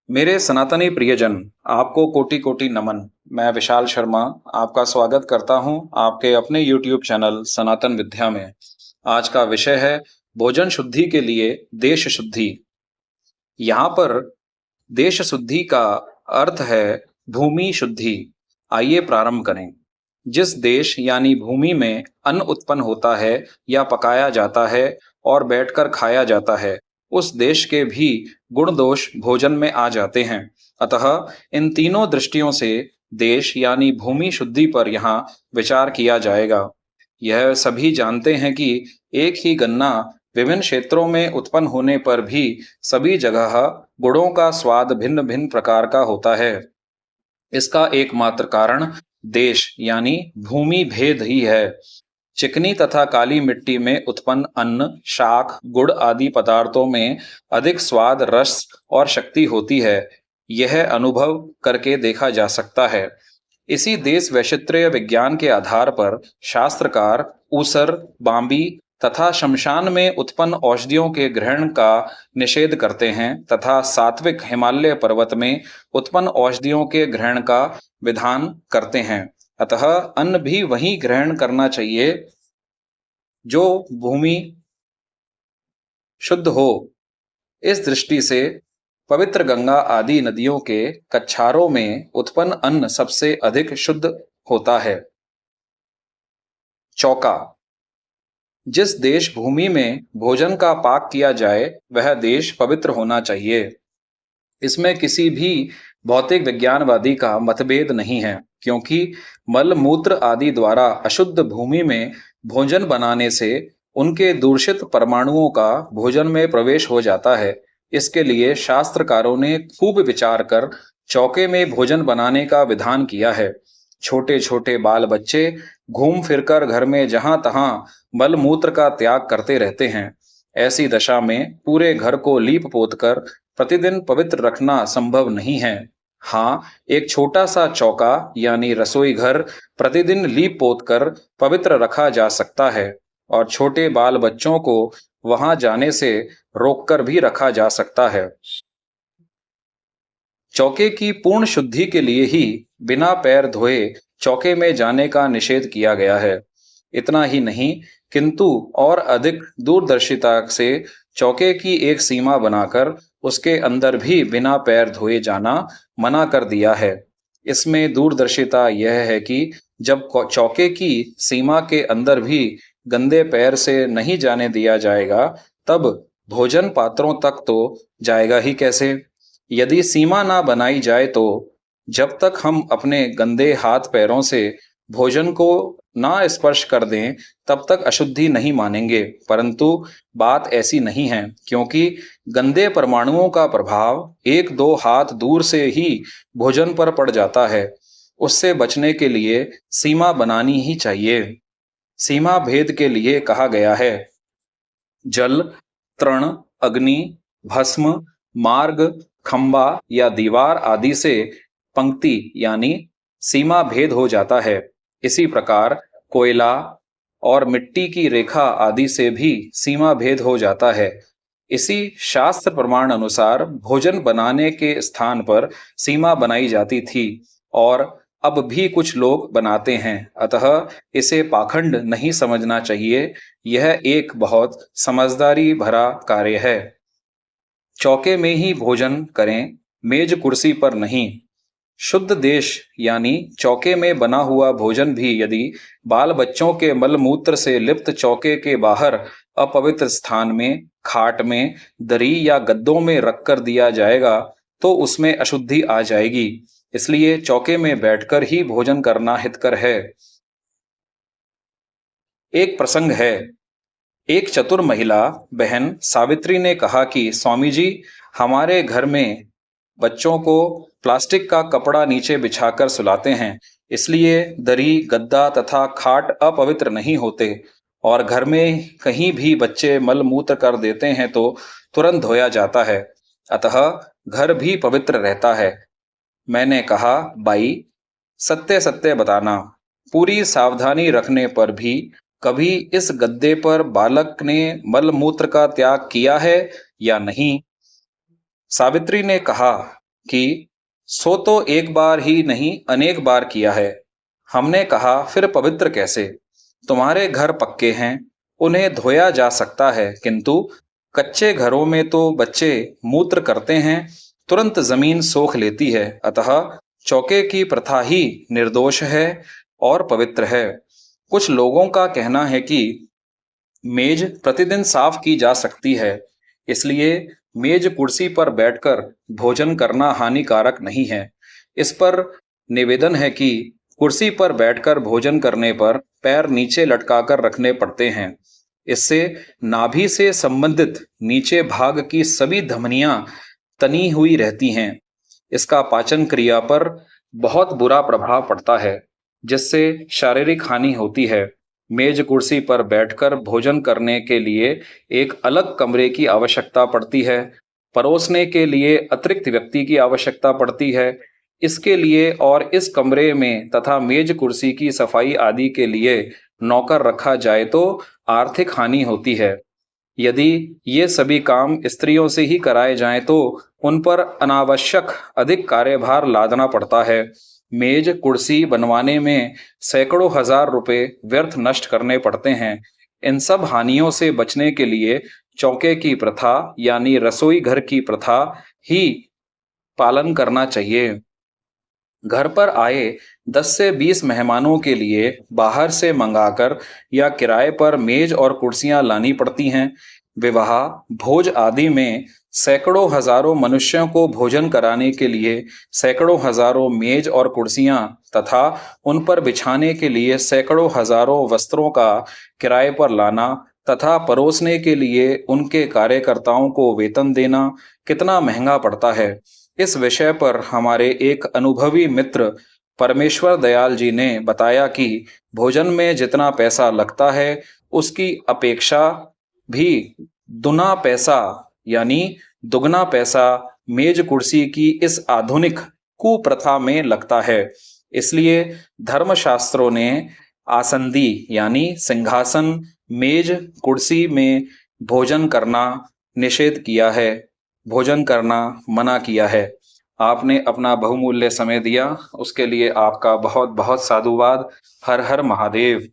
मेरे सनातनी प्रियजन, आपको कोटि कोटि नमन। मैं विशाल शर्मा आपका स्वागत करता हूं आपके अपने YouTube चैनल सनातन विद्या में। आज का विषय है भोजन शुद्धि के लिए देश शुद्धि। यहाँ पर देश शुद्धि का अर्थ है भूमि शुद्धि। आइए प्रारंभ करें। जिस देश यानी भूमि में अन्न उत्पन्न होता है या पकाया जाता है और बैठकर खाया जाता है, उस देश के भी गुण दोष भोजन में आ जाते हैं। अतः इन तीनों दृष्टियों से देश यानी भूमि शुद्धि पर यहाँ विचार किया जाएगा। यह सभी जानते हैं कि एक ही गन्ना विभिन्न क्षेत्रों में उत्पन्न होने पर भी सभी जगह गुणों का स्वाद भिन्न भिन्न प्रकार का होता है। इसका एकमात्र कारण देश यानी भूमि भेद ही है। चिकनी तथा काली मिट्टी में उत्पन्न अन्न, शाक, गुड़ आदि पदार्थों में अधिक स्वाद, रस और शक्ति होती है। यह अनुभव करके देखा जा सकता है। इसी देश वैचित्र्य विज्ञान के आधार पर शास्त्रकार ऊसर, बांबी तथा शमशान में उत्पन्न औषधियों के ग्रहण का निषेध करते हैं तथा सात्विक हिमालय पर्वत में उत्पन्न औषधियों के ग्रहण का विधान करते हैं। अतः अन्न भी वही ग्रहण करना चाहिए जो भूमि शुद्ध हो। इस दृष्टि से पवित्र गंगा आदि नदियों के कच्छारों में उत्पन्न अन्न सबसे अधिक शुद्ध होता है। चौका। जिस देश भूमि में भोजन का पाक किया जाए वह देश पवित्र होना चाहिए। इसमें किसी भी भौतिक विज्ञानवादी का मतभेद नहीं है, क्योंकि मल मूत्र आदि द्वारा अशुद्ध भूमि में भोजन बनाने से उनके दूषित परमाणुओं का भोजन में प्रवेश हो जाता है। इसके लिए शास्त्रकारों ने खूब विचार कर चौके में भोजन बनाने का विधान किया है। छोटे छोटे बाल बच्चे घूम फिरकर घर में जहां तहां मल मूत्र का त्याग करते रहते हैं। ऐसी दशा में पूरे घर को लीप पोत कर प्रतिदिन पवित्र रखना संभव नहीं है। हाँ, एक छोटा सा चौका यानी रसोई घर प्रतिदिन लीप पोत कर पवित्र रखा जा सकता है और छोटे बाल बच्चों को वहां जाने से रोककर भी रखा जा सकता है। चौके की पूर्ण शुद्धि के लिए ही बिना पैर धोए चौके में जाने का निषेध किया गया है। इतना ही नहीं, किंतु और अधिक दूरदर्शिता से चौके की एक सीमा बनाकर उसके अंदर भी बिना पैर धोए जाना मना कर दिया है। इसमें दूरदर्शिता यह है कि जब चौके की सीमा के अंदर भी गंदे पैर से नहीं जाने दिया जाएगा, तब भोजन पात्रों तक तो जाएगा ही कैसे। यदि सीमा ना बनाई जाए तो जब तक हम अपने गंदे हाथ पैरों से भोजन को ना स्पर्श कर दें तब तक अशुद्धि नहीं मानेंगे। परंतु बात ऐसी नहीं है, क्योंकि गंदे परमाणुओं का प्रभाव एक दो हाथ दूर से ही भोजन पर पड़ जाता है। उससे बचने के लिए सीमा बनानी ही चाहिए। सीमा भेद के लिए कहा गया है, जल, तृण, अग्नि, भस्म, मार्ग, खंबा या दीवार आदि से पंक्ति यानी सीमा भेद हो जाता है। इसी प्रकार कोयला और मिट्टी की रेखा आदि से भी सीमा भेद हो जाता है। इसी शास्त्र प्रमाण अनुसार भोजन बनाने के स्थान पर सीमा बनाई जाती थी और अब भी कुछ लोग बनाते हैं। अतः इसे पाखंड नहीं समझना चाहिए। यह एक बहुत समझदारी भरा कार्य है। चौके में ही भोजन करें, मेज कुर्सी पर नहीं। शुद्ध देश यानी चौके में बना हुआ भोजन भी यदि बाल बच्चों के मल मूत्र से लिप्त चौके के बाहर अपवित्र स्थान में, खाट में, दरी या गद्दों में रखकर दिया जाएगा तो उसमें अशुद्धि आ जाएगी। इसलिए चौके में बैठकर ही भोजन करना हितकर है। एक प्रसंग है। एक चतुर महिला बहन सावित्री ने कहा कि स्वामी जी, हमारे घर में बच्चों को प्लास्टिक का कपड़ा नीचे बिछाकर सुलाते हैं, इसलिए दरी, गद्दा तथा खाट अपवित्र नहीं होते और घर में कहीं भी बच्चे मल मूत्र कर देते हैं तो तुरंत धोया जाता है, अतः घर भी पवित्र रहता है। मैंने कहा, बाई, सत्य सत्य बताना, पूरी सावधानी रखने पर भी कभी इस गद्दे पर बालक ने मल मूत्र का त्याग किया है या नहीं? सावित्री ने कहा, कि सो तो एक बार ही नहीं अनेक बार किया है। हमने कहा फिर पवित्र कैसे? तुम्हारे घर पक्के हैं, उन्हें धोया जा सकता है, किंतु कच्चे घरों में तो बच्चे मूत्र करते हैं, तुरंत जमीन सोख लेती है। अतः चौके की प्रथा ही निर्दोष है और पवित्र है। कुछ लोगों का कहना है कि मेज प्रतिदिन साफ की जा सकती है, इसलिए मेज कुर्सी पर बैठकर भोजन करना हानिकारक नहीं है। इस पर निवेदन है कि कुर्सी पर बैठकर भोजन करने पर पैर नीचे लटकाकर रखने पड़ते हैं। इससे नाभि से संबंधित नीचे भाग की सभी धमनियां तनी हुई रहती हैं। इसका पाचन क्रिया पर बहुत बुरा प्रभाव पड़ता है, जिससे शारीरिक हानि होती है। मेज कुर्सी पर बैठकर भोजन करने के लिए एक अलग कमरे की आवश्यकता पड़ती है। परोसने के लिए अतिरिक्त व्यक्ति की आवश्यकता पड़ती है। इसके लिए और इस कमरे में तथा मेज कुर्सी की सफाई आदि के लिए नौकर रखा जाए तो आर्थिक हानि होती है। यदि ये सभी काम स्त्रियों से ही कराए जाएं तो उन पर अनावश्यक अधिक कार्यभार लादना पड़ता है। मेज कुर्सी बनवाने में सैकड़ों हजार रुपए व्यर्थ नष्ट करने पड़ते हैं। इन सब हानियों से बचने के लिए चौके की प्रथा यानी रसोई घर की प्रथा ही पालन करना चाहिए। घर पर आए 10 से 20 मेहमानों के लिए बाहर से मंगाकर या किराए पर मेज और कुर्सियां लानी पड़ती हैं। विवाह, भोज आदि में सैकड़ों हजारों मनुष्यों को भोजन कराने के लिए सैकड़ों हजारों मेज और कुर्सियां तथा उन पर बिछाने के लिए सैकड़ों हजारों वस्त्रों का किराए पर लाना तथा परोसने के लिए उनके कार्यकर्ताओं को वेतन देना कितना महंगा पड़ता है। इस विषय पर हमारे एक अनुभवी मित्र परमेश्वर दयाल जी ने बताया कि भोजन में जितना पैसा लगता है उसकी अपेक्षा भी दुना पैसा यानी दुगना पैसा मेज कुर्सी की इस आधुनिक कुप्रथा में लगता है। इसलिए धर्मशास्त्रों ने आसंदी यानी सिंहासन, मेज, कुर्सी में भोजन करना निषेध किया है, भोजन करना मना किया है। आपने अपना बहुमूल्य समय दिया, उसके लिए आपका बहुत बहुत साधुवाद। हर हर महादेव।